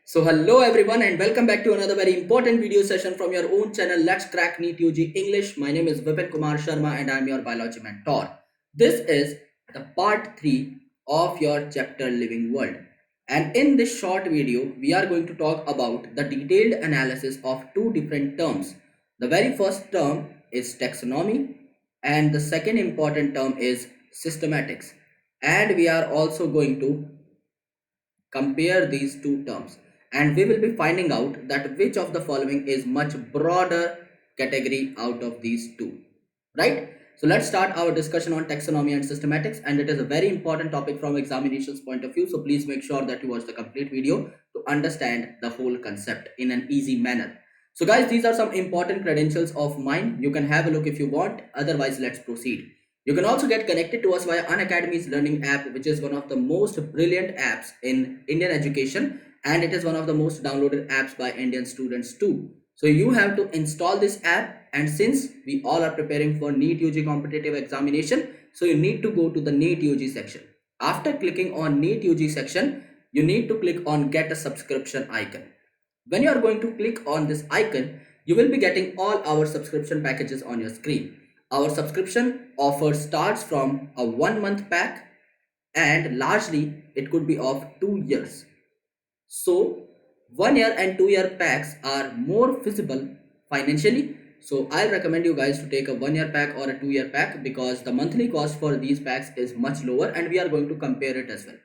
So hello everyone and welcome back to another very important video session from your own channel Let's Crack NEET UG English. My name is Vipin Kumar Sharma and I am your biology mentor. This is the part 3 of your chapter Living World. And in this short video, we are going to talk about the detailed analysis of two different terms. The very first term is taxonomy and the second important term is systematics. And we are also going to compare these two terms and we will be finding out that which of the following is much broader category out of these two, right? So let's start our discussion on taxonomy and systematics, and it is a very important topic from examinations point of view, so please make sure that you watch the complete video to understand the whole concept in an easy manner. So guys, these are some important credentials of mine. You can have a look if you want, otherwise let's proceed. You can also get connected to us via Unacademy's learning app, which is one of the most brilliant apps in Indian education, and it is one of the most downloaded apps by Indian students too. So you have to install this app, and since we all are preparing for NEET UG competitive examination, so you need to go to the NEET UG section. After clicking on NEET UG section, you need to click on get a subscription icon. When you are going to click on this icon, you will be getting all our subscription packages on your screen. Our subscription offer starts from a 1 month pack and largely it could be of 2 years. So 1 year and 2 year packs are more feasible financially. So I'll recommend you guys to take a 1 year pack or a 2 year pack because the monthly cost for these packs is much lower and we are going to compare it as well.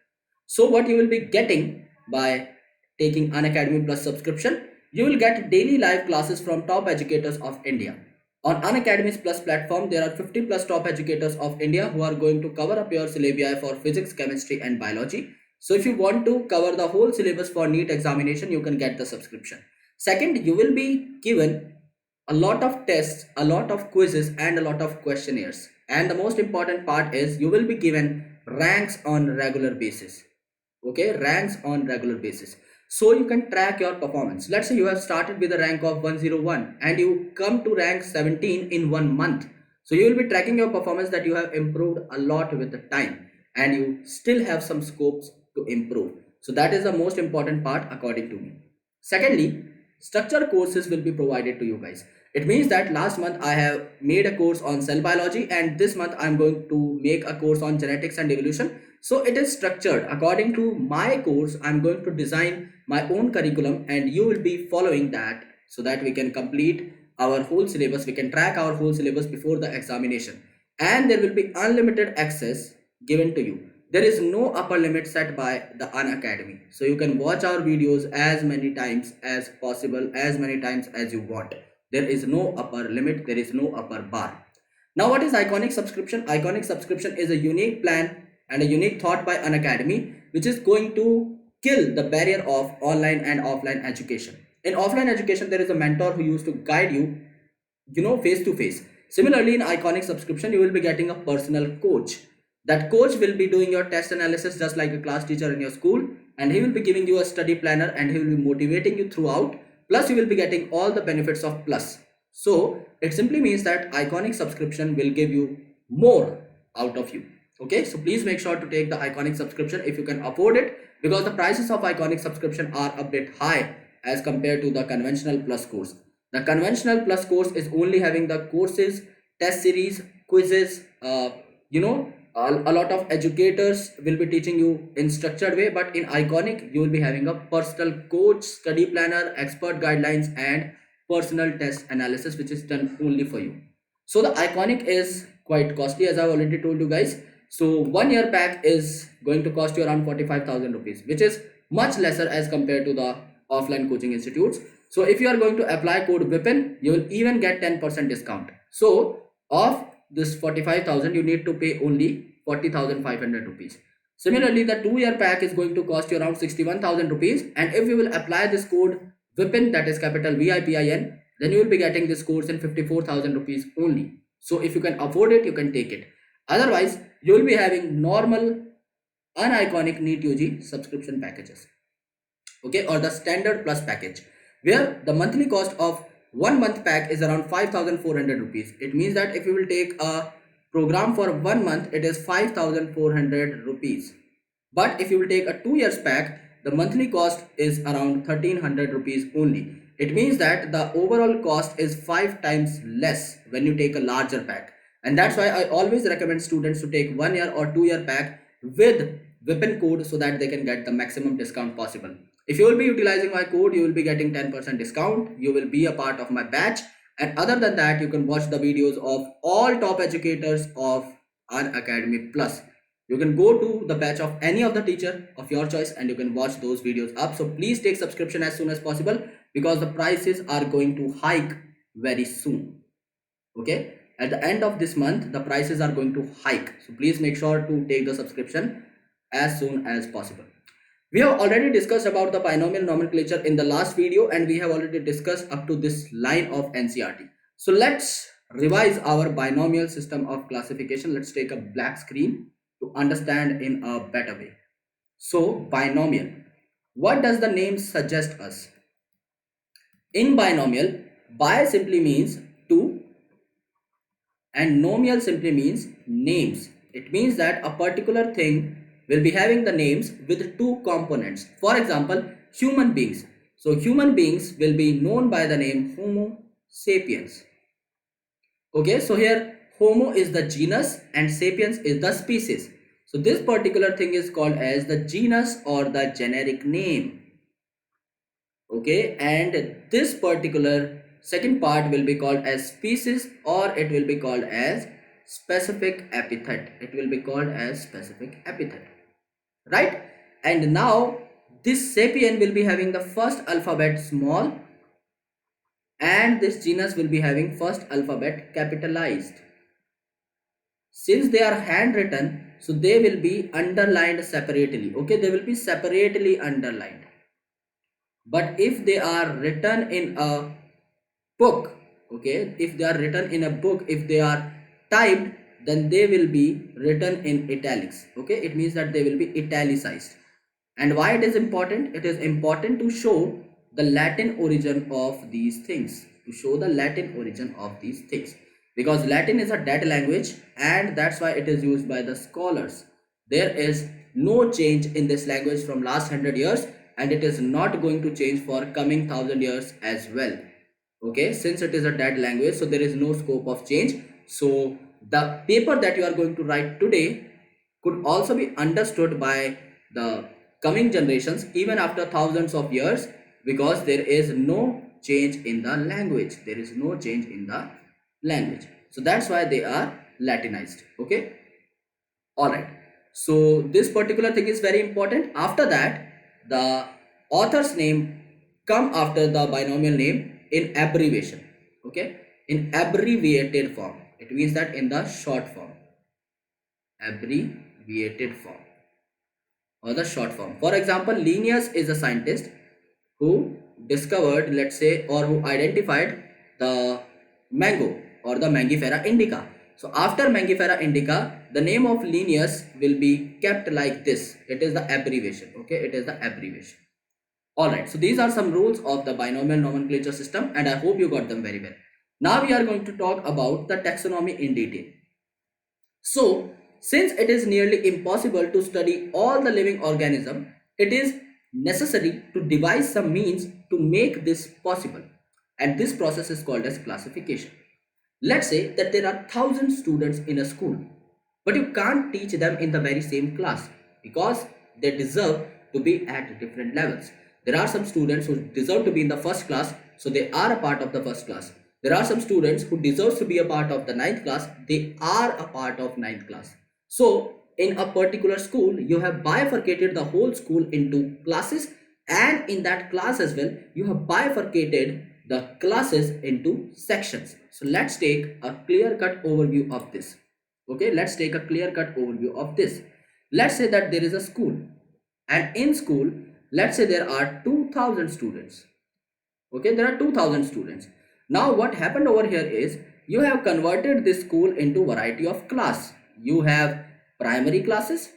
So what you will be getting by taking Unacademy Plus subscription, you will get daily live classes from top educators of India. On Unacademy's Plus platform, there are 50 plus top educators of India who are going to cover up your syllabi for physics, chemistry and biology. So if you want to cover the whole syllabus for NEET examination, you can get the subscription. Second, you will be given a lot of tests, a lot of quizzes and a lot of questionnaires. And the most important part is you will be given ranks on regular basis. Okay, ranks on regular basis, so you can track your performance. Let's say you have started with a rank of 101 and you come to rank 17 in 1 month, so you will be tracking your performance that you have improved a lot with the time and you still have some scopes to improve. So that is the most important part according to me. Secondly, structured courses will be provided to you guys. It means that last month I have made a course on cell biology and this month I'm going to make a course on genetics and evolution. So it is structured according to my course. I'm going to design my own curriculum and you will be following that so that we can complete our whole syllabus. We can track our whole syllabus before the examination and there will be unlimited access given to you. There is no upper limit set by the Unacademy. So you can watch our videos as many times as possible, as many times as you want. There is no upper limit, there is no upper bar. Now what is Iconic subscription? Iconic subscription is a unique plan and a unique thought by Unacademy which is going to kill the barrier of online and offline education. In offline education, there is a mentor who used to guide you, face to face. Similarly, in Iconic subscription, you will be getting a personal coach. That coach will be doing your test analysis just like a class teacher in your school, and he will be giving you a study planner and he will be motivating you throughout. Plus, you will be getting all the benefits of Plus. So, it simply means that Iconic subscription will give you more out of you. Okay, so please make sure to take the Iconic subscription if you can afford it because the prices of Iconic subscription are a bit high as compared to the conventional Plus course. The conventional Plus course is only having the courses, test series, quizzes, a lot of educators will be teaching you in structured way, but in Iconic you will be having a personal coach, study planner, expert guidelines and personal test analysis which is done only for you. So the Iconic is quite costly as I've already told you guys. So 1 year pack is going to cost you around 45,000 rupees, which is much lesser as compared to the offline coaching institutes. So if you are going to apply code VIPIN, you will even get 10% discount. So of this 45,000, you need to pay only 40,500 rupees. Similarly, the 2 year pack is going to cost you around 61,000 rupees. And if you will apply this code VIPIN, that is capital VIPIN, then you will be getting this course in 54,000 rupees only. So if you can afford it, you can take it. Otherwise, you will be having normal Uniconic NEET UG subscription packages, okay, or the standard plus package, where the monthly cost of 1 month pack is around 5,400 rupees. It means that if you will take a program for 1 month, it is 5,400 rupees. But if you will take a 2 years pack, the monthly cost is around 1300 rupees only. It means that the overall cost is 5 times less when you take a larger pack. And that's why I always recommend students to take 1 year or 2 year pack with Vipin code so that they can get the maximum discount possible. If you will be utilizing my code, you will be getting 10% discount. You will be a part of my batch. And other than that, you can watch the videos of all top educators of Unacademy Plus. You can go to the batch of any of the teacher of your choice and you can watch those videos up. So please take subscription as soon as possible because the prices are going to hike very soon. Okay, at the end of this month the prices are going to hike, so please make sure to take the subscription as soon as possible. We have already discussed about the binomial nomenclature in the last video and we have already discussed up to this line of NCERT. So let's revise our binomial system of classification. Let's take a black screen to understand in a better way. So binomial, what does the name suggest us? In binomial, bi simply means two and nomial simply means names. It means that a particular thing will be having the names with two components. For example, human beings. So human beings will be known by the name Homo sapiens. Okay, so here Homo is the genus and sapiens is the species. So this particular thing is called as the genus or the generic name. Okay, and this particular second part will be called as species or it will be called as specific epithet. It will be called as specific epithet, right? And now this sapien will be having the first alphabet small and this genus will be having first alphabet capitalized. Since they are handwritten, so they will be underlined separately. Okay, they will be separately underlined. But if they are written in a book, okay, if they are written in a book, if they are typed, then they will be written in italics. Okay, it means that they will be italicized. And why it is important? It is important to show the Latin origin of these things, to show the Latin origin of these things, because Latin is a dead language and that's why it is used by the scholars. There is no change in this language from last 100 years and it is not going to change for coming 1000 years as well. Okay, since it is a dead language, so there is no scope of change. So the paper that you are going to write today could also be understood by the coming generations even after thousands of years, because there is no change in the language. There is no change in the language, so that's why they are Latinized. Okay, all right, so this particular thing is very important. After that, the author's name come after the binomial name in abbreviation. Okay, in abbreviated form. It means that in the short form, abbreviated form or the short form. For example, Linnaeus is a scientist who discovered, let's say, or who identified the mango or the Mangifera indica. So after Mangifera indica, the name of Linnaeus will be kept like this. It is the abbreviation. Okay, it is the abbreviation. Alright, so these are some rules of the binomial nomenclature system and I hope you got them very well. Now we are going to talk about the taxonomy in detail. So, since it is nearly impossible to study all the living organism, it is necessary to devise some means to make this possible. And this process is called as classification. Let's say that there are 1000 students in a school, but you can't teach them in the very same class because they deserve to be at different levels. There are some students who deserve to be in the first class, so they are a part of the first class. There are some students who deserves to be a part of the ninth class, they are a part of ninth class. So in a particular school, you have bifurcated the whole school into classes, and in that class as well, you have bifurcated the classes into sections. So let's take a clear cut overview of this. Okay, let's take a clear cut overview of this. Let's say that there is a school, and in school, let's say there are 2000 students. Okay, there are 2000 students. Now what happened over here is you have converted this school into variety of class. You have primary classes,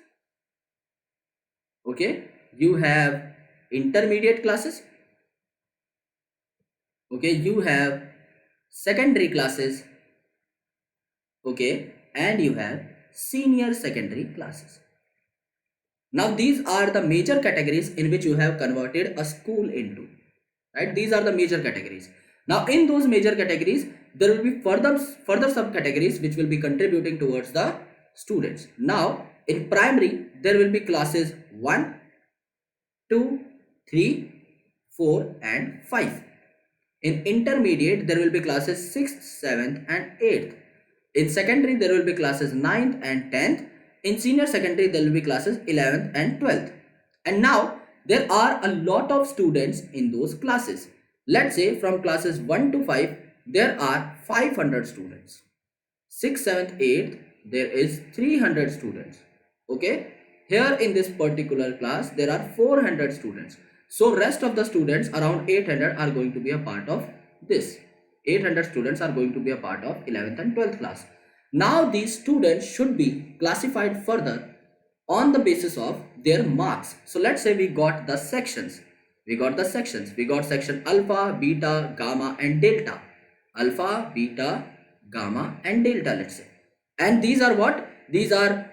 okay, you have intermediate classes, okay, you have secondary classes, okay, and you have senior secondary classes. Now these are the major categories in which you have converted a school into, right? These are the major categories. Now in those major categories, there will be further subcategories which will be contributing towards the students. Now in primary, there will be classes 1, 2, 3, 4 and 5. In intermediate, there will be classes 6th, 7th and 8th. In secondary, there will be classes 9th and 10th. In senior secondary, there will be classes 11th and 12th. And now, there are a lot of students in those classes. Let's say from classes 1 to 5, there are 500 students. 6th, 7th, 8th, there is 300 students. Okay. Here in this particular class, there are 400 students. So rest of the students, around 800, are going to be a part of this. 800 students are going to be a part of 11th and 12th class. Now these students should be classified further on the basis of their marks. So let's say we got the sections. We got section alpha, beta, gamma and delta. Alpha, beta, gamma and delta, let's say. And these are what? These are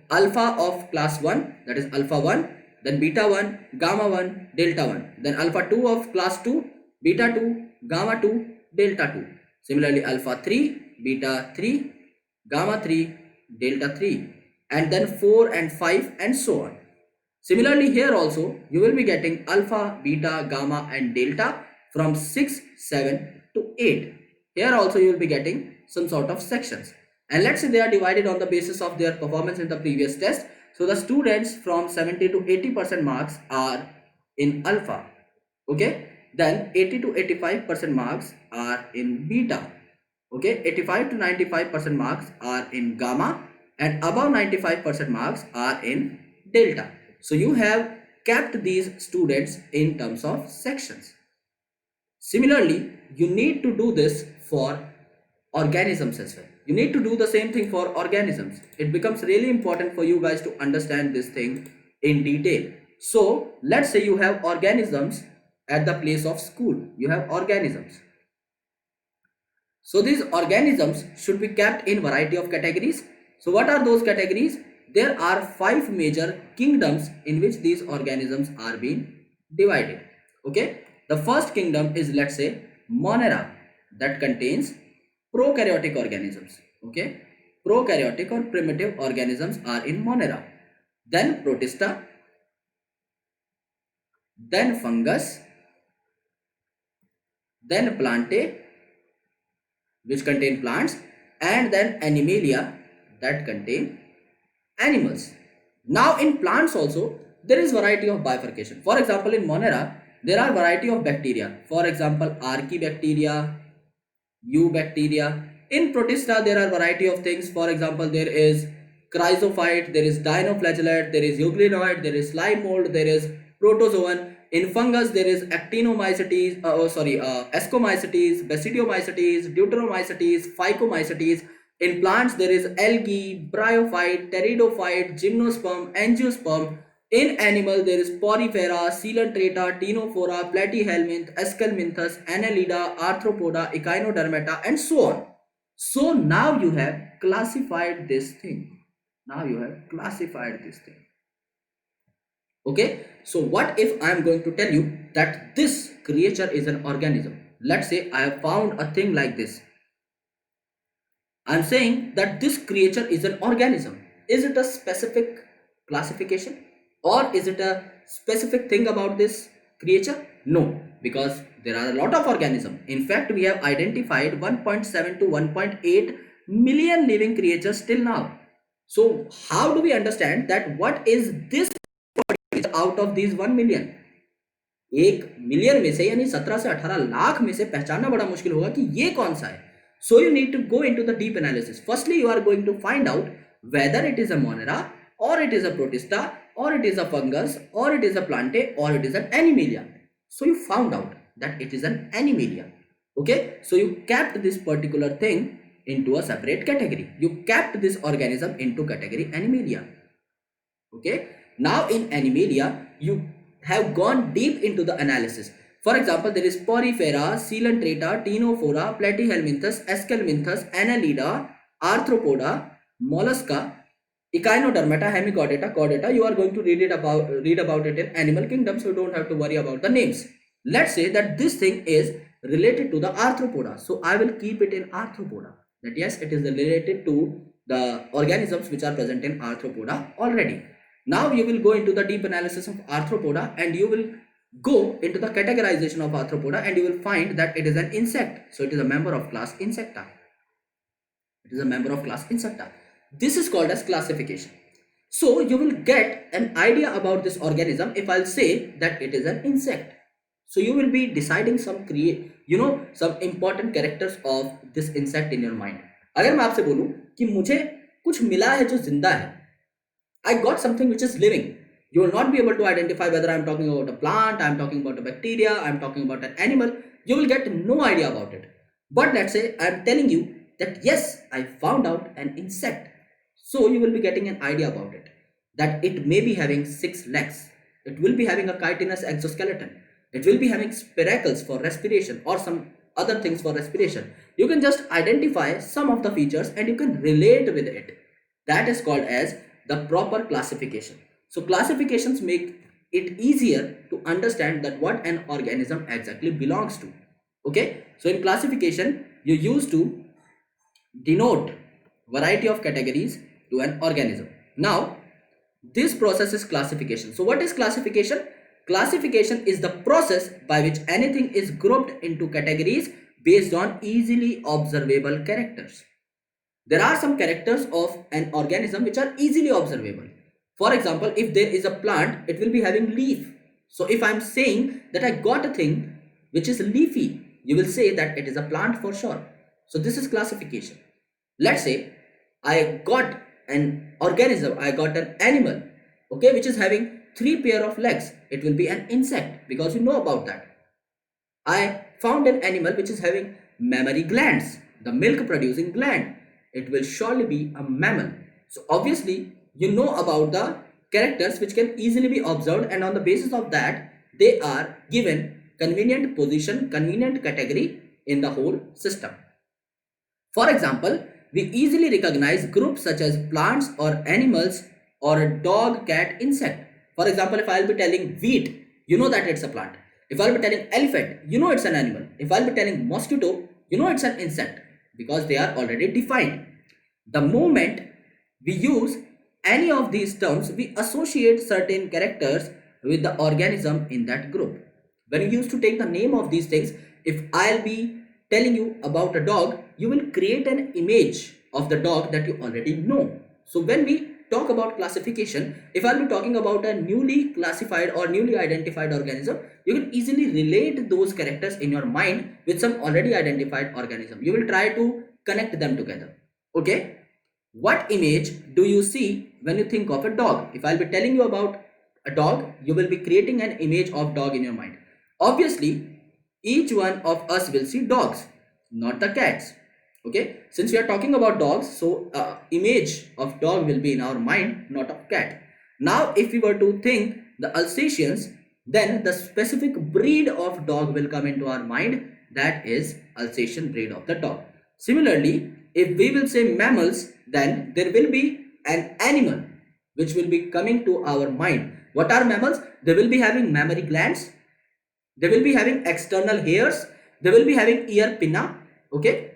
alpha of class 1, that is alpha 1, then beta 1, gamma 1, delta 1, then alpha 2 of class 2, beta 2, gamma 2, delta 2. Similarly, alpha 3, beta 3, gamma 3, delta 3, and then 4 and 5 and so on. Similarly, here also you will be getting alpha, beta, gamma and delta from 6, 7 to 8. Here also you will be getting some sort of sections. And let's say they are divided on the basis of their performance in the previous test. So the students from 70 to 80% marks are in alpha. Okay. Then 80 to 85% marks are in beta. Okay. 85 to 95% marks are in gamma and above 95% marks are in delta. So you have kept these students in terms of sections. Similarly, you need to do this for organisms as well. You need to do the same thing for organisms. It becomes really important for you guys to understand this thing in detail. So let's say you have organisms at the place of school. You have organisms. So these organisms should be kept in variety of categories. So what are those categories? There are 5 major kingdoms in which these organisms are being divided. Okay. The first kingdom is, let's say, Monera, that contains prokaryotic organisms. Okay. Prokaryotic or primitive organisms are in Monera. Then Protista, then fungus, then Plantae, which contain plants, and then Animalia, that contain animals. Now in plants also there is variety of bifurcation. For example, in Monera there are variety of bacteria. For example, Archaebacteria, Eubacteria. In Protista there are variety of things. For example, there is Chrysophyte, there is Dinoflagellate, there is Euglenoid, there is slime mold, there is Protozoan. In fungus there is Actinomycetes, Ascomycetes, Basidiomycetes, Deuteromycetes, Phycomycetes. In plants there is algae, bryophyte, pteridophyte, gymnosperm, angiosperm. In animal there is Porifera, Coelenterata, Ctenophora, Platyhelminth, Esculminthus, Annelida, Arthropoda, Echinodermata and so on. So now you have classified this thing. Okay. So what if I am going to tell you that this creature is an organism? Let's say I have found a thing like this. I'm saying that this creature is an organism. Is it a specific classification or is it a specific thing about this creature? No, because there are a lot of organisms. In fact, we have identified 1.7 to 1.8 million living creatures till now. So how do we understand that what is this out of these 1 million? 1 million में से यानी 17 से 18 लाख में से पहचानना बड़ा मुश्किल होगा कि ये कौन सा है. So you need to go into the deep analysis. Firstly, you are going to find out whether it is a Monera or it is a Protista or it is a fungus or it is a Plantae or it is an Animalia. So you found out that it is an Animalia. Okay. So you kept this particular thing into a separate category. You kept this organism into category Animalia. Okay. Now in Animalia, you have gone deep into the analysis. For example, there is Porifera, Coelenterata, Ctenophora, Platyhelminthus, Esculminthus, Annelida, Arthropoda, Mollusca, Echinodermata, Hemichordata, Chordata, you are going to read about it in animal kingdom, so you don't have to worry about the names. Let's say that this thing is related to the arthropoda, so I will keep it in arthropoda. That yes, it is related to the organisms which are present in arthropoda already. Now you will go into the deep analysis of arthropoda and you will go into the categorization of arthropoda and you will find that it is an insect. So it is a member of class Insecta. It is a member of class Insecta. This is called as classification. So you will get an idea about this organism if I'll say that it is an insect. So you will be deciding some important characters of this insect in your mind. अगर मैं आपसे बोलूं कि मुझे कुछ मिला है जो जिंदा है, I got something which is living, you will not be able to identify whether I'm talking about a plant, I'm talking about a bacteria, I'm talking about an animal. You will get no idea about it. But let's say I'm telling you that yes, I found out an insect. So you will be getting an idea about it. That it may be having 6 legs. It will be having a chitinous exoskeleton. It will be having spiracles for respiration or some other things for respiration. You can just identify some of the features and you can relate with it. That is called as the proper classification. So classifications make it easier to understand that what an organism exactly belongs to. Okay, so in classification you use to denote variety of categories to an organism. Now this process is classification. So what is classification? Classification is the process by which anything is grouped into categories based on easily observable characters. There are some characters of an organism which are easily observable. For example, if there is a plant, it will be having leaf. So if I'm saying that I got a thing which is leafy, you will say that it is a plant for sure. So this is classification. Let's say I got an organism, I got an animal, okay, which is having 3 pair of legs. It will be an insect because you know about that. I found an animal which is having mammary glands, the milk producing gland. It will surely be a mammal. So obviously you know about the characters which can easily be observed, and on the basis of that they are given convenient position, convenient category in the whole system. For example, we easily recognize groups such as plants or animals or a dog, cat, insect. For example, if I'll be telling wheat, you know that it's a plant. If I'll be telling elephant, you know it's an animal. If I'll be telling mosquito, you know it's an insect because they are already defined. The moment we use any of these terms, we associate certain characters with the organism in that group. When you used to take the name of these things, if I'll be telling you about a dog, you will create an image of the dog that you already know. So when we talk about classification, if I'll be talking about a newly classified or newly identified organism, you can easily relate those characters in your mind with some already identified organism. You will try to connect them together. Okay, what image do you see when you think of a dog? If I'll be telling you about a dog, you will be creating an image of dog in your mind. Obviously, each one of us will see dogs, not the cats. Okay, since we are talking about dogs, so image of dog will be in our mind, not of cat. Now if we were to think the Alsatians, then the specific breed of dog will come into our mind, that is Alsatian breed of the dog. Similarly, if we will say mammals, then there will be an animal which will be coming to our mind. What are mammals? They will be having mammary glands, they will be having external hairs, they will be having ear pinna. Okay,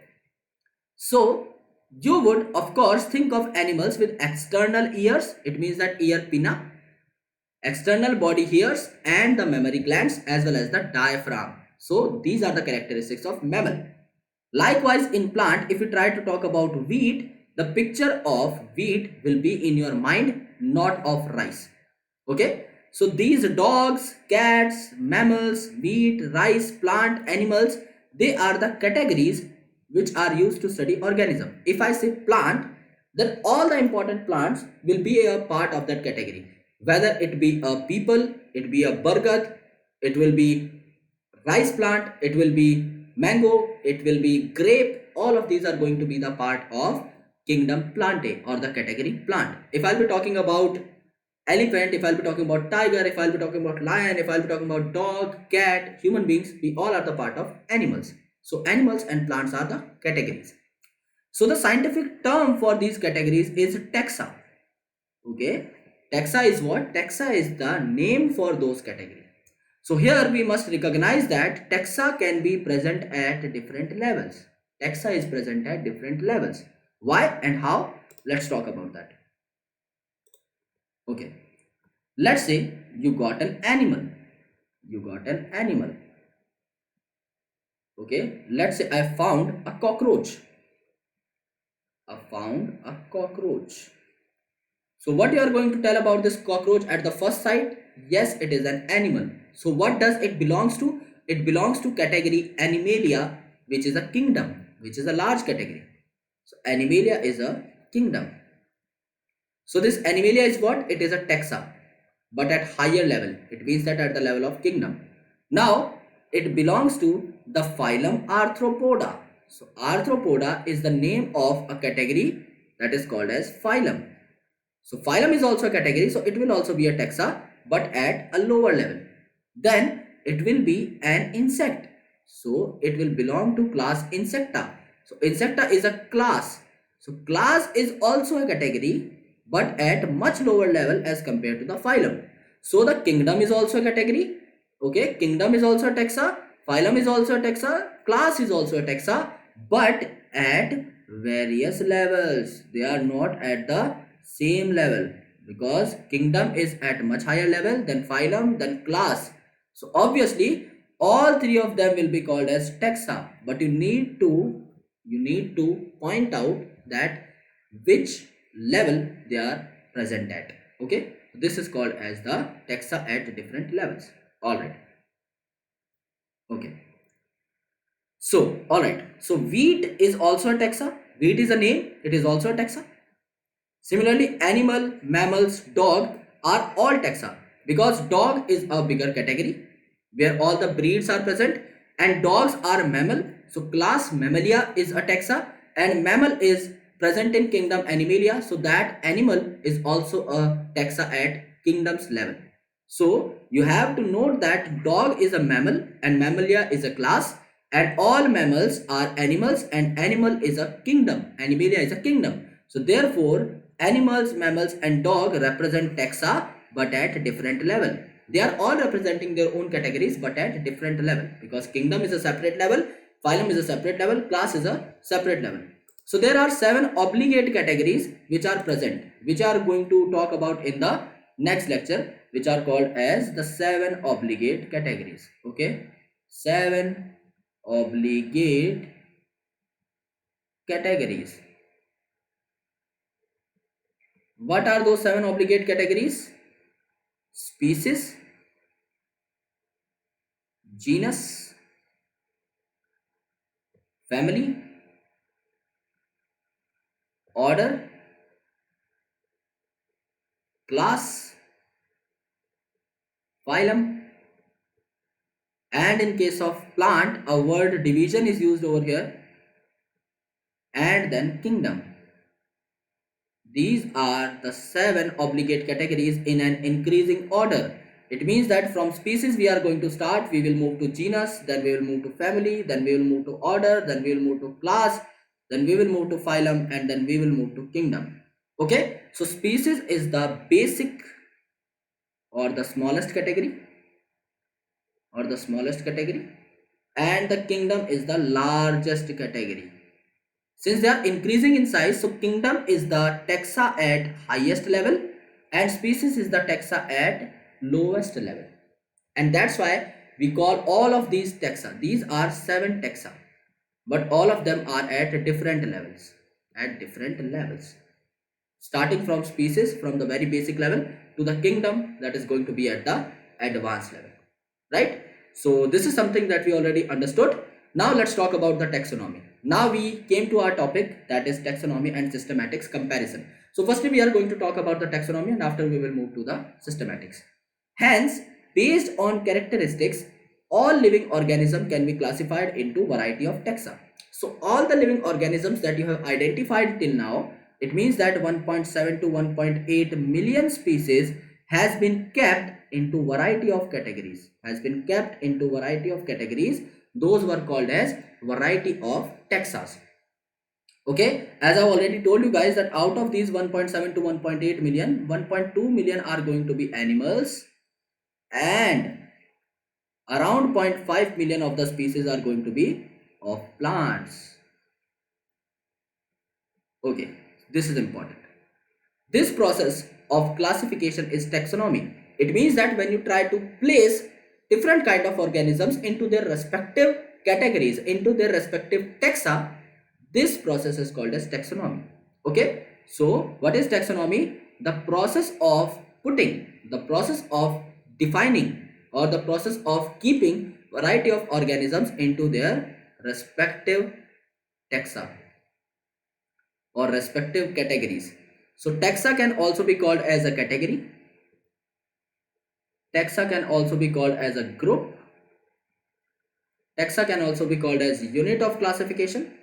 so you would of course think of animals with external ears, it means that ear pinna, external body hairs, and the mammary glands as well as the diaphragm. So these are the characteristics of mammal. Likewise, in plant, if you try to talk about wheat, the picture of wheat will be in your mind, not of rice. Okay, so these dogs, cats, mammals, wheat, rice, plant, animals, they are the categories which are used to study organism. If I say plant, then all the important plants will be a part of that category. Whether it be a people, it be a bargat, it will be rice plant, it will be mango, it will be grape. All of these are going to be the part of kingdom plantae or the category plant. If I'll be talking about elephant, if I'll be talking about tiger, if I'll be talking about lion, if I'll be talking about dog, cat, human beings, we all are the part of animals. So animals and plants are the categories. So the scientific term for these categories is taxa. Okay, taxa is what? Taxa is the name for those categories. So here we must recognize that taxa can be present at different levels. Taxa is present at different levels. Why and how? Let's talk about that. Okay, let's say you got an animal. You got an animal. Okay, let's say I found a cockroach. I found a cockroach. So what you are going to tell about this cockroach at the first sight? Yes, it is an animal. So what does it belongs to? It belongs to category Animalia, which is a kingdom, which is a large category. So Animalia is a kingdom. So this Animalia is what? It is a taxa, but at higher level. It means that at the level of kingdom. Now it belongs to the phylum Arthropoda. So Arthropoda is the name of a category that is called as phylum. So phylum is also a category, so it will also be a taxa, but at a lower level. Then it will be an insect. So it will belong to class Insecta. So Insecta is a class. So class is also a category, but at much lower level as compared to the phylum. So the kingdom is also a category. Okay, kingdom is also a taxa, phylum is also a taxa, class is also a taxa, but at various levels. They are not at the same level, because kingdom is at much higher level than phylum, than class. So obviously all three of them will be called as taxa, but you need to point out that which level they are present at. Okay, this is called as the taxa at different levels. All right. Okay, so all right, so wheat is also a taxa. Wheat is a name, it is also a taxa. Similarly, animal, mammals, dog are all taxa, because dog is a bigger category where all the breeds are present, and dogs are mammal. So class Mammalia is a taxa, and mammal is present in kingdom Animalia. So that animal is also a taxa at kingdom's level. So you have to note that dog is a mammal and Mammalia is a class, and all mammals are animals, and animal is a kingdom. Animalia is a kingdom. So therefore animals, mammals and dog represent taxa, but at different level. They are all representing their own categories, but at different level, because kingdom is a separate level, phylum is a separate level, class is a separate level. So there are 7 obligate categories which are present, which are going to talk about in the next lecture, which are called as the 7 obligate categories. Okay, 7 obligate categories. What are those 7 obligate categories? Species, genus, family, order, class, phylum, and in case of plant, a word division is used over here, and then kingdom. These are the 7 obligate categories in an increasing order. It means that from species we are going to start, we will move to genus, then we will move to family, then we will move to order, then we will move to class, then we will move to phylum, and then we will move to kingdom. Okay, so species is the basic or the smallest category, and the kingdom is the largest category. Since they are increasing in size, so kingdom is the taxa at highest level and species is the taxa at lowest level. And that's why we call all of these taxa. These are 7 taxa, but all of them are at different levels. At different levels. Starting from species from the very basic level to the kingdom that is going to be at the advanced level. Right? So this is something that we already understood. Now let's talk about the taxonomy. Now we came to our topic, that is taxonomy and systematics comparison. So firstly we are going to talk about the taxonomy, and after we will move to the systematics. Hence, based on characteristics, all living organism can be classified into variety of taxa. So all the living organisms that you have identified till now, it means that 1.7 to 1.8 million species has been kept into variety of categories. Those were called as variety of taxas. Okay, as I've already told you guys that out of these 1.7 to 1.8 million, 1.2 million are going to be animals, and around 0.5 million of the species are going to be of plants. Okay, this is important. This process of classification is taxonomy. It means that when you try to place different kind of organisms into their respective categories, into their respective taxa, this process is called as taxonomy. Okay, so what is taxonomy? The process of putting, the process of defining, or the process of keeping variety of organisms into their respective taxa or respective categories. So taxa can also be called as a category. Taxa can also be called as a group. Taxa can also be called as unit of classification,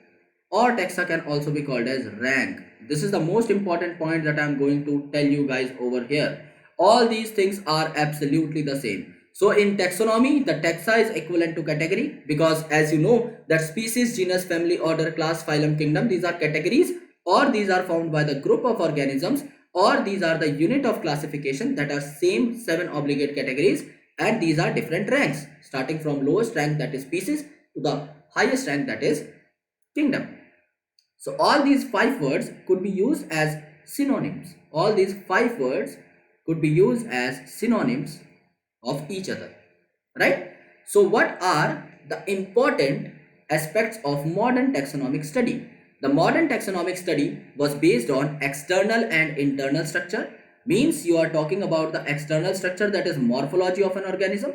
or taxa can also be called as rank. This is the most important point that I am going to tell you guys over here. All these things are absolutely the same. So in taxonomy, the taxa is equivalent to category, because as you know that species, genus, family, order, class, phylum, kingdom, these are categories, or these are found by the group of organisms, or these are the unit of classification, that are same 7 obligate categories, and these are different ranks starting from lowest rank, that is species, to the highest rank, that is kingdom. So all these 5 words could be used as synonyms. All these 5 words could be used as synonyms of each other, right? So what are the important aspects of modern taxonomic study? The modern taxonomic study was based on external and internal structure. Means you are talking about the external structure, that is morphology of an organism.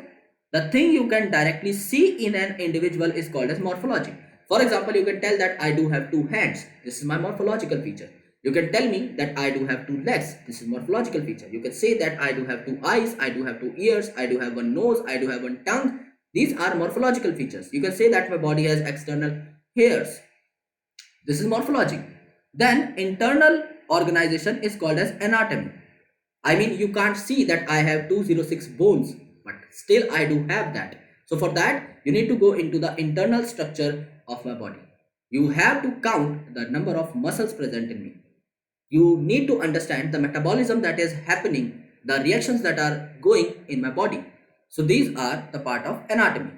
The thing you can directly see in an individual is called as morphology. For example, you can tell that I do have 2 hands. This is my morphological feature. You can tell me that I do have 2 legs. This is morphological feature. You can say that I do have 2 eyes, I do have 2 ears, I do have 1 nose, I do have 1 tongue. These are morphological features. You can say that my body has external hairs. This is morphology. Then internal organization is called as anatomy. I mean, you can't see that I have 206 bones, but still I do have that. So for that, you need to go into the internal structure of my body. You have to count the number of muscles present in me. You need to understand the metabolism that is happening, the reactions that are going in my body. So these are the part of anatomy.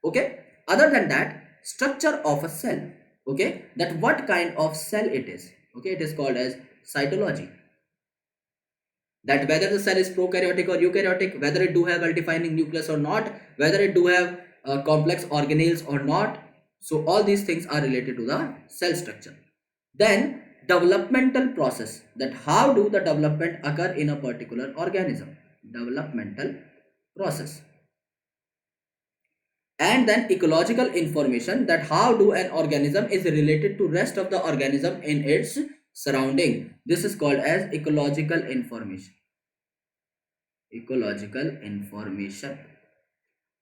Okay. Other than that, structure of a cell. Okay. That what kind of cell it is. Okay. It is called as cytology. That whether the cell is prokaryotic or eukaryotic, whether it do have a defining nucleus or not, whether it do have complex organelles or not. So all these things are related to the cell structure. Then developmental process, that how do the development occur in a particular organism. Developmental process. And then ecological information, that how do an organism is related to rest of the organism in its surrounding. This is called as ecological information. Ecological information.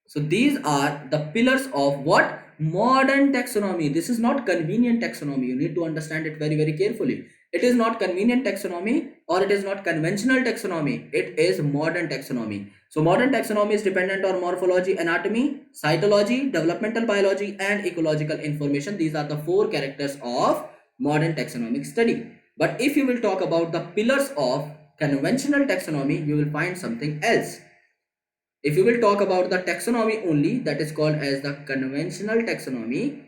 So these are the pillars of what? Modern taxonomy. This is not convenient taxonomy. You need to understand it very, very carefully. It is not convenient taxonomy, or it is not conventional taxonomy. It is modern taxonomy. So modern taxonomy is dependent on morphology, anatomy, cytology, developmental biology, and ecological information. These are the 4 characters of modern taxonomic study. But if you will talk about the pillars of conventional taxonomy, you will find something else. If you will talk about the taxonomy only, that is called as the conventional taxonomy,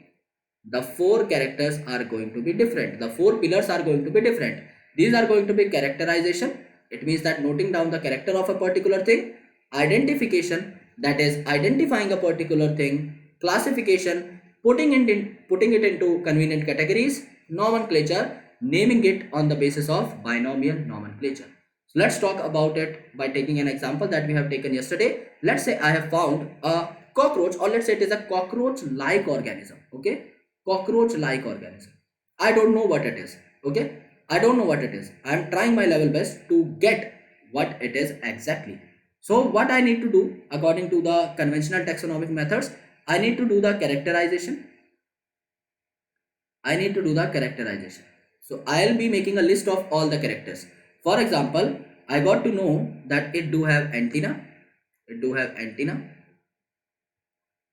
the 4 characters are going to be different. The 4 pillars are going to be different. These are going to be characterization. It means that noting down the character of a particular thing. Identification, that is identifying a particular thing. Classification, putting it into convenient categories. Nomenclature, naming it on the basis of binomial nomenclature. So let's talk about it by taking an example that we have taken yesterday. Let's say I have found a cockroach, or let's say it is a cockroach like organism. Okay, cockroach like organism. I don't know what it is. Okay, I don't know what it is. I am trying my level best to get what it is exactly. So what I need to do according to the conventional taxonomic methods, I need to do the characterization. I need to do the characterization. So I'll be making a list of all the characters. For example, I got to know that it do have antenna. It do have antenna.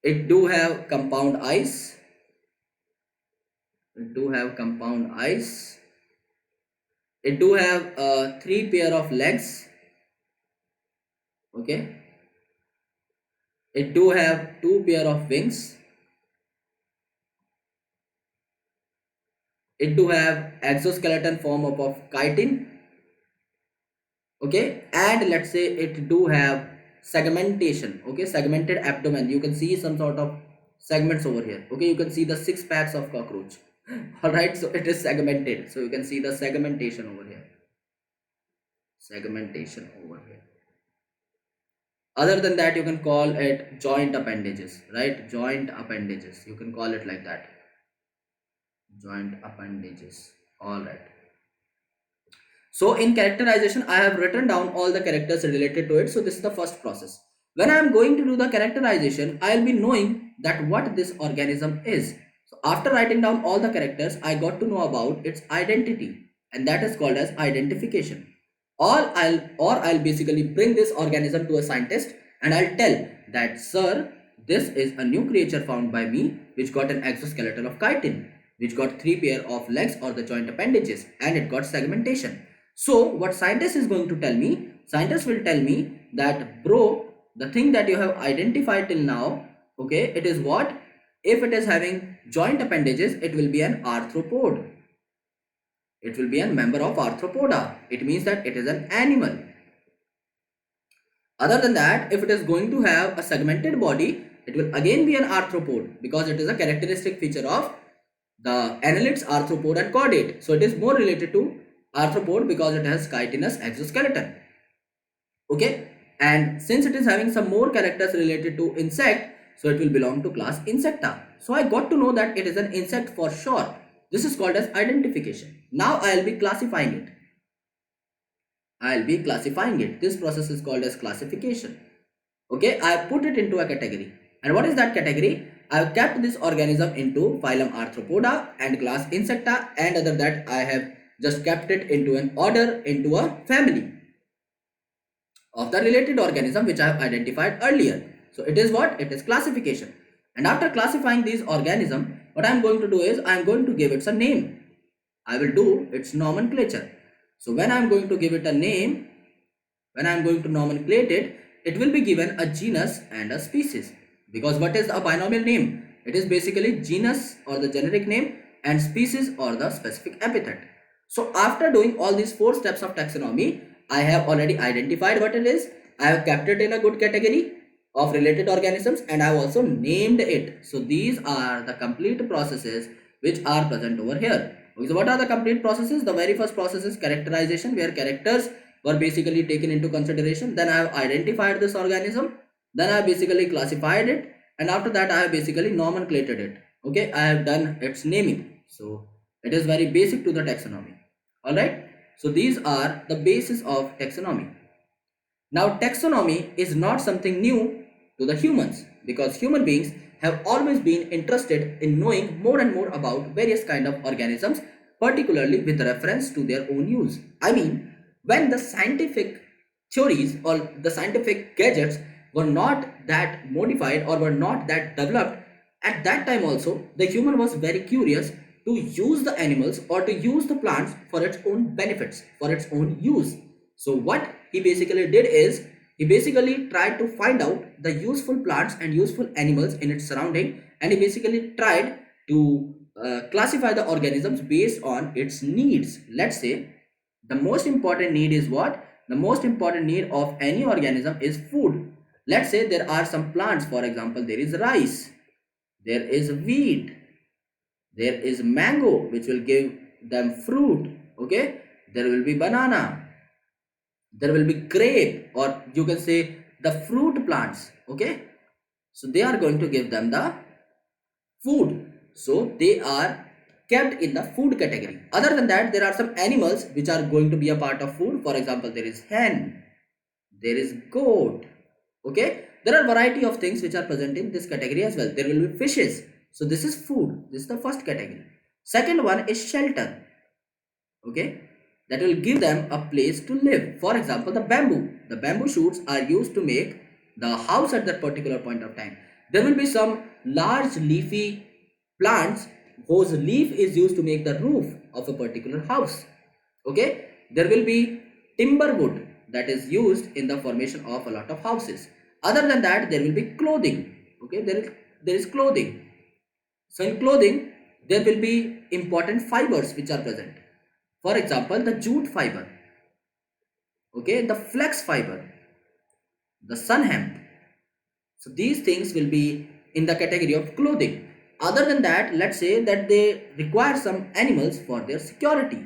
It do have compound eyes. It do have compound eyes. It do have three pair of legs. Okay. It do have two pair of wings. It do have exoskeleton form of chitin. Okay, and let's say it do have segmentation. Okay, segmented abdomen. You can see some sort of segments over here. Okay, you can see the six packs of cockroach. All right, so it is segmented. So you can see the segmentation over here. Segmentation over here. Other than that, you can call it joint appendages, right? Joint appendages. You can call it like that. Joint appendages. All right. So in characterization, I have written down all the characters related to it. So this is the first process. When I am going to do the characterization, I will be knowing that what this organism is. So after writing down all the characters, I got to know about its identity, and that is called as identification. Or I'll basically bring this organism to a scientist and I'll tell that, sir, this is a new creature found by me which got an exoskeleton of chitin, which got three pair of legs or the joint appendages, and it got segmentation. So what scientist is going to tell me? Scientist will tell me that, bro, the thing that you have identified till now, okay, it is what? If it is having joint appendages, it will be an arthropod. It will be a member of arthropoda. It means that it is an animal. Other than that, if it is going to have a segmented body, it will again be an arthropod because it is a characteristic feature of the annelids, arthropod and chordate. So it is more related to arthropod because it has chitinous exoskeleton. Okay, and since it is having some more characters related to insect, so it will belong to class Insecta. So I got to know that it is an insect for sure. This is called as identification. Now I'll be classifying it. This process is called as classification. Okay, I put it into a category. And what is that category? I have kept this organism into phylum Arthropoda and class Insecta, and other that I have just kept it into an order, into a family of the related organism which I have identified earlier. So it is what? It is classification. And after classifying these organism, what I am going to do is I am going to give it a name. I will do its nomenclature. So when I am going to give it a name, when I am going to nomenclate it, it will be given a genus and a species. Because what is a binomial name? It is basically genus or the generic name and species or the specific epithet. So after doing all these four steps of taxonomy, I have already identified what it is. I have kept it in a good category of related organisms and I have also named it. So these are the complete processes which are present over here. Okay, so what are the complete processes? The very first process is characterization, where characters were basically taken into consideration. Then I have identified this organism. Then I have basically classified it. And after that, I have basically nomenclated it. Okay, I have done its naming. So it is very basic to the taxonomy. Alright. So these are the basis of taxonomy. Now taxonomy is not something new to the humans because human beings have always been interested in knowing more and more about various kind of organisms, particularly with reference to their own use. I mean, when the scientific theories or the scientific gadgets were not that modified or were not that developed, at that time also the human was very curious to use the animals or to use the plants for its own benefits, for its own use. So what he basically did is he basically tried to find out the useful plants and useful animals in its surrounding, and he basically tried to classify the organisms based on its needs. Let's say the most important need is what? The most important need of any organism is food. Let's say there are some plants, for example, there is rice, there is wheat, there is mango, which will give them fruit. Okay, there will be banana, there will be grape, or you can say the fruit plants. Okay, so they are going to give them the food, so they are kept in the food category. Other than that, there are some animals which are going to be a part of food. For example, there is hen, there is goat. Okay, there are variety of things which are present in this category as well. There will be fishes, so this is food. This is the first category. Second one is shelter. Okay, that will give them a place to live. For example, the bamboo shoots are used to make the house at that particular point of time. There will be some large leafy plants whose leaf is used to make the roof of a particular house. Okay, there will be timber wood that is used in the formation of a lot of houses. Other than that, there will be clothing. Okay, there is clothing. So in clothing, there will be important fibers which are present. For example, the jute fiber, okay, the flex fiber, the sun hemp. So these things will be in the category of clothing. Other than that, let's say that they require some animals for their security.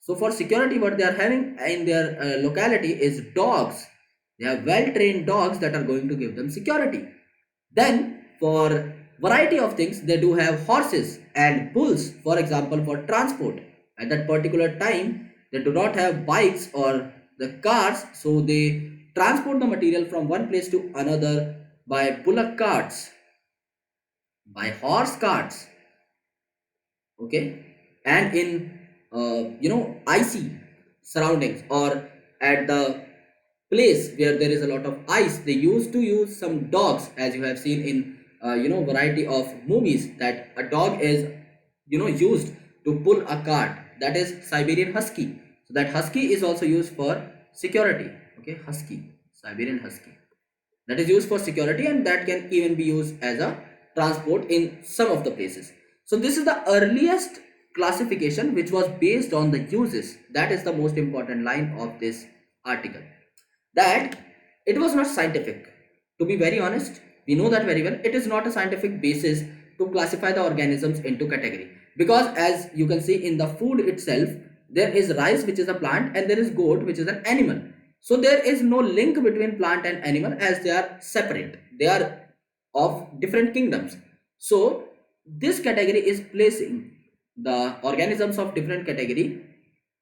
So for security, what they are having in their locality is dogs. They have well-trained dogs that are going to give them security. Then for variety of things, they do have horses and bulls, for example, for transport. At that particular time, they do not have bikes or the cars, so they transport the material from one place to another by bullock carts, by horse carts, okay, and in icy surroundings or at the place where there is a lot of ice, they used to use some dogs, as you have seen in variety of movies, that a dog is used to pull a cart, that is Siberian husky. So that husky is also used for security. Okay, husky, Siberian husky, that is used for security, and that can even be used as a transport in some of the places. So this is the earliest classification which was based on the uses. That is the most important line of this article, that it was not scientific. To be very honest, we know that very well, it is not a scientific basis to classify the organisms into category, because as you can see in the food itself, there is rice which is a plant and there is goat which is an animal. So there is no link between plant and animal, as they are separate, they are of different kingdoms. So this category is placing the organisms of different category,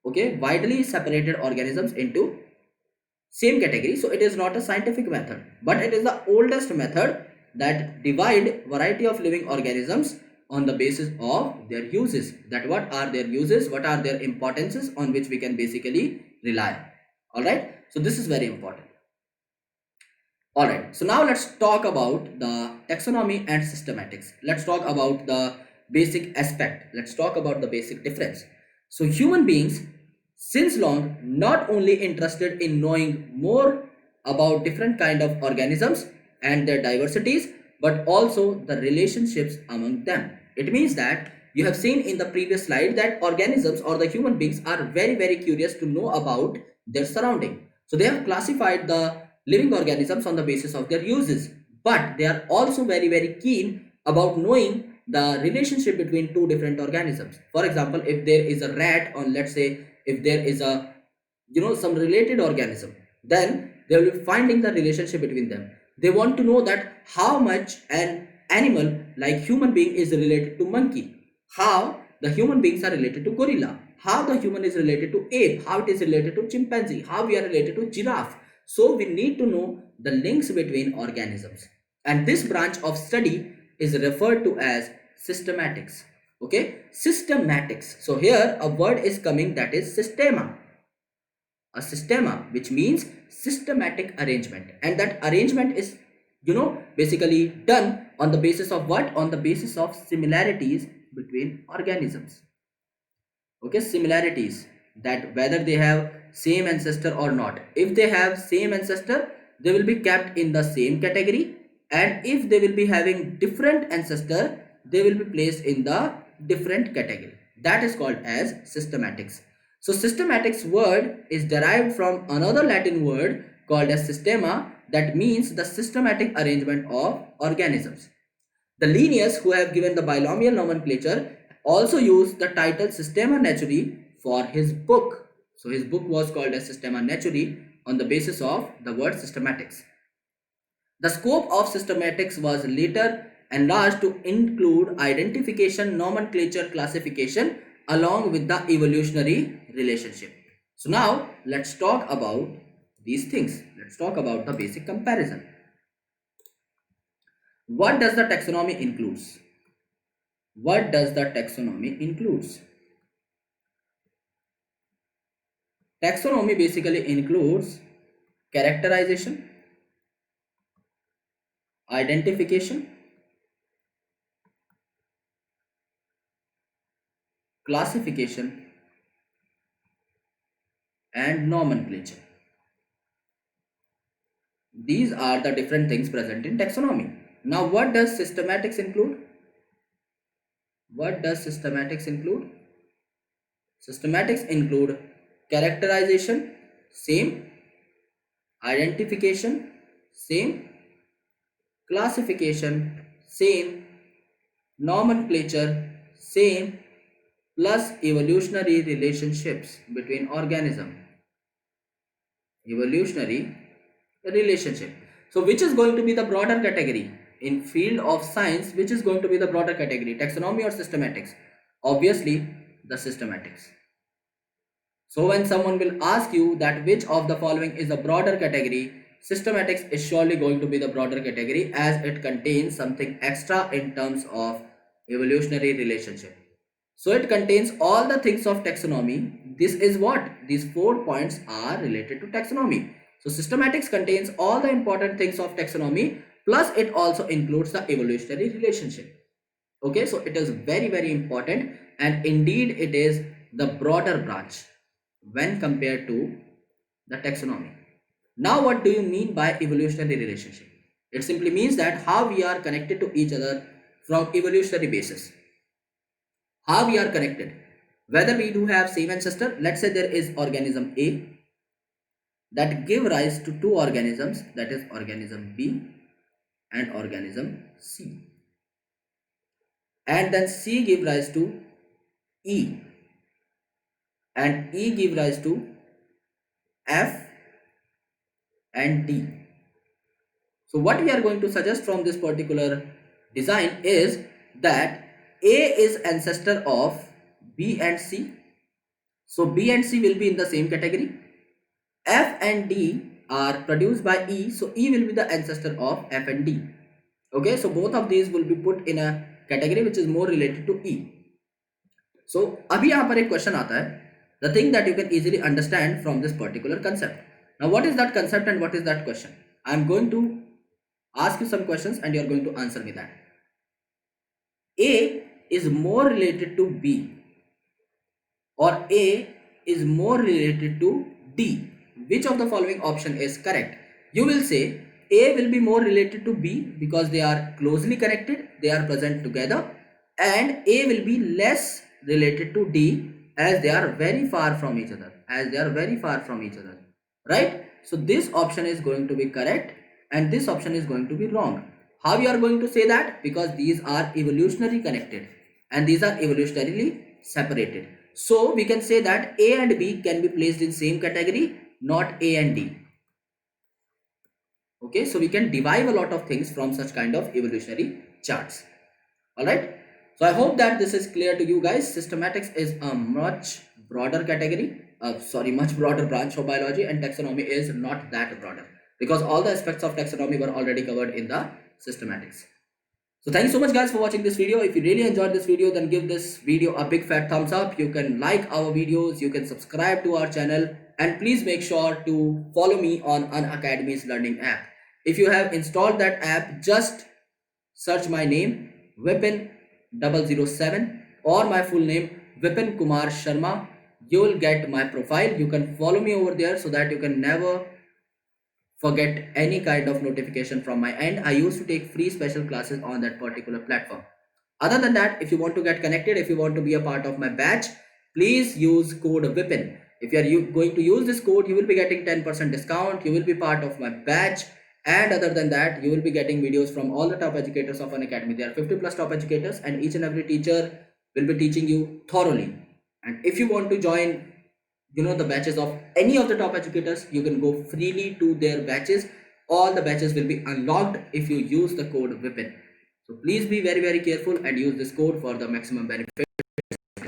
okay, widely separated organisms into same category. So it is not a scientific method, but it is the oldest method that divide variety of living organisms on the basis of their uses, that what are their uses, what are their importances on which we can basically rely. All right, so this is very important. All right, so now let's talk about the taxonomy and systematics. Let's talk about the basic aspect, let's talk about the basic difference. So human beings since long not only interested in knowing more about different kind of organisms and their diversities, but also the relationships among them. It means that you have seen in the previous slide that organisms or the human beings are very curious to know about their surrounding. So they have classified the living organisms on the basis of their uses, but they are also very keen about knowing the relationship between two different organisms. For example, if there is a rat, or let's say if there is a some related organism, then they will be finding the relationship between them. They want to know that how much an animal like human being is related to monkey, how the human beings are related to gorilla, how the human is related to ape, how it is related to chimpanzee, how we are related to giraffe. So we need to know the links between organisms, and this branch of study is referred to as systematics. Okay, systematics. So here a word is coming, that is systema. A systema, which means systematic arrangement, and that arrangement is basically done on the basis of what? On the basis of similarities between organisms. Okay, similarities, that whether they have same ancestor or not. If they have same ancestor, they will be kept in the same category, and if they will be having different ancestor, they will be placed in the different category. That is called as systematics. So systematics word is derived from another Latin word called as systema, that means the systematic arrangement of organisms. The Linnaeus, who have given the binomial nomenclature, also used the title Systema Naturae for his book. So his book was called as Systema Naturae on the basis of the word systematics. The scope of systematics was later enlarged to include identification, nomenclature, classification, along with the evolutionary relationship. So now let's talk about these things. Let's talk about the basic comparison. What does the taxonomy includes? What does the taxonomy includes? Taxonomy basically includes characterization, identification, classification, and nomenclature. These are the different things present in taxonomy. Now, what does systematics include? What does systematics include? Systematics include characterization, same, identification, same, classification, same, nomenclature, same, plus evolutionary relationships between organisms. Evolutionary relationship. So which is going to be the broader category? In field of science, which is going to be the broader category? Taxonomy or systematics? Obviously, the systematics. So when someone will ask you that which of the following is a broader category, systematics is surely going to be the broader category as it contains something extra in terms of evolutionary relationship. So it contains all the things of taxonomy. This is what? These 4 points are related to taxonomy. So systematics contains all the important things of taxonomy, plus it also includes the evolutionary relationship. Okay, so it is very important, and indeed it is the broader branch when compared to the taxonomy. Now what do you mean by evolutionary relationship? It simply means that how we are connected to each other from evolutionary basis. How we are connected, whether we do have same ancestor. Let's say there is organism A that give rise to two organisms, that is organism B and organism C, and then C give rise to E and E give rise to F and D. So what we are going to suggest from this particular design is that A is ancestor of B and C. So B and C will be in the same category. F and D are produced by E. So E will be the ancestor of F and D. Okay, so both of these will be put in a category which is more related to E. So अभी यहाँ पर एक question आता है, the thing that you can easily understand from this particular concept. Now what is that concept and what is that question? I am going to ask you some questions and you are going to answer me that. A is more related to B or A is more related to D. Which of the following option is correct? You will say A will be more related to B because they are closely connected, they are present together, and A will be less related to D as they are very far from each other, right? So this option is going to be correct and this option is going to be wrong. How you are going to say that? Because these are evolutionary connected and these are evolutionarily separated. So we can say that A and B can be placed in same category, not A and D. Okay, so we can derive a lot of things from such kind of evolutionary charts. All right. So I hope that this is clear to you guys. Systematics is a much broader category, much broader branch of biology, and taxonomy is not that broader because all the aspects of taxonomy were already covered in the systematics. So thank you so much guys for watching this video. If you really enjoyed this video, then give this video a big fat thumbs up. You can like our videos, you can subscribe to our channel, and please make sure to follow me on Unacademy's learning app. If you have installed that app, just search my name Vipin 007 or my full name Vipin Kumar Sharma. You will get my profile. You can follow me over there so that you can never forget any kind of notification from my end. I used to take free special classes on that particular platform. Other than that, if you want to get connected, if you want to be a part of my batch, please use code Vipin. If you are going to use this code, you will be getting 10% discount. You will be part of my batch. And other than that, you will be getting videos from all the top educators of Unacademy. There are 50 plus top educators and each and every teacher will be teaching you thoroughly. And if you want to join the batches of any of the top educators, you can go freely to their batches. All the batches will be unlocked if you use the code Vipin. So please be very careful and use this code for the maximum benefit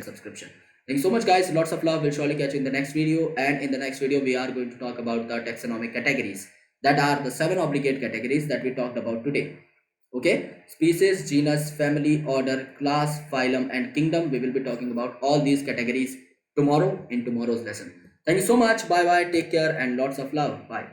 subscription. Thank you so much guys, lots of love. We'll surely catch you in the next video, and in the next video we are going to talk about the taxonomic categories, that are the 7 obligate categories that we talked about today. Okay, species, genus, family, order, class, phylum, and kingdom. We will be talking about all these categories tomorrow in tomorrow's lesson. Thank you so much. Bye bye. Take care and lots of love. Bye.